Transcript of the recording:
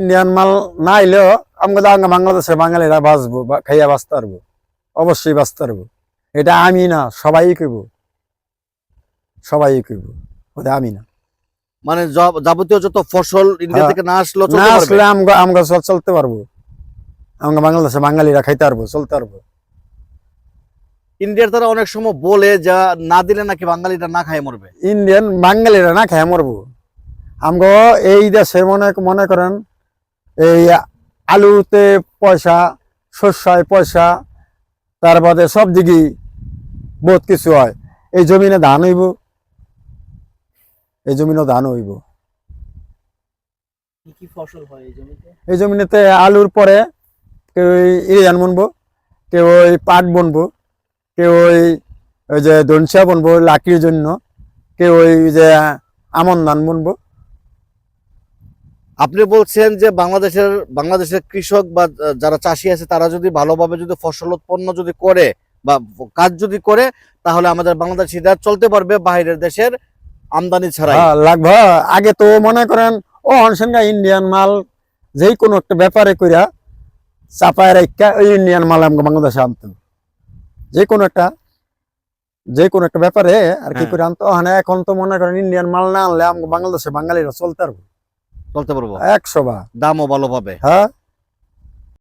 Indian মাল না আইলেও আমাকে বাংলাদেশের বাঙালিরা বাঁচবো, খাইয়া বাঁচতে পারবো, অবশ্যই বাঁচতে পারবো। এটা আমি না, সবাই কইব, সবাই কইব, ওটা আমি না। মানে যাবতীয় যত ফসল ইন্ডিয়া থেকে না আসলো না আসলে আমগা চলতে পারবো, আমাকে বাংলাদেশে বাঙালিরা খাইতে পারবো, চলতে পারবো। ইন্ডিয়ার তারা অনেক সময় বলে যা না দিলে নাকি বাঙালিরা না খায় মরবে। ইন্ডিয়ান বাঙালিরা না খাইয়া মরবো। আমগো এই দেশে মনে করেন এই আলুতে পয়সা, শস্যায় পয়সা, তার বাদে সব দিকেই বহুত কিছু হয়। এই জমিনে ধান হইব, এই জমিনে ধান হইব। কি ফসল হয় এই জমিতে? এই জমিনেতে আলুর পরে কেউ ইরিয়ান বুনবো, কেউ ওই পাট বুনবো, কেউ ওই যে ধনসা বুনবো লাকির জন্য, কেউ ওই যে আমন ধান বুনবো। আপনি বলছেন যে বাংলাদেশের কৃষক বা যারা চাষি আছে তারা যদি ভালোভাবে যদি ফসল উৎপন্ন যদি করে বা কাজ যদি করে, তাহলে আমাদের বাংলাদেশিরা চলতে পারবে বাইরের দেশের আমদানি ছাড়াই। লাগবে। আগে তো মনে করেন ও অনসেনগা ইন্ডিয়ান মাল যেই কোনো একটা ব্যাপারে কইরা চাপায় রাখা ওই ইন্ডিয়ান মাল আমাকে বাংলাদেশে আনতো, যে কোনো একটা ব্যাপারে আর কি করে আনতো। হ্যাঁ, এখন তো মনে করেন ইন্ডিয়ান মাল না আনলে আমাকে বাংলাদেশে বাঙালিরা চলতে পারবো, চলতে পারবো, 100 বার দামও ভালো পাবে। হ্যাঁ।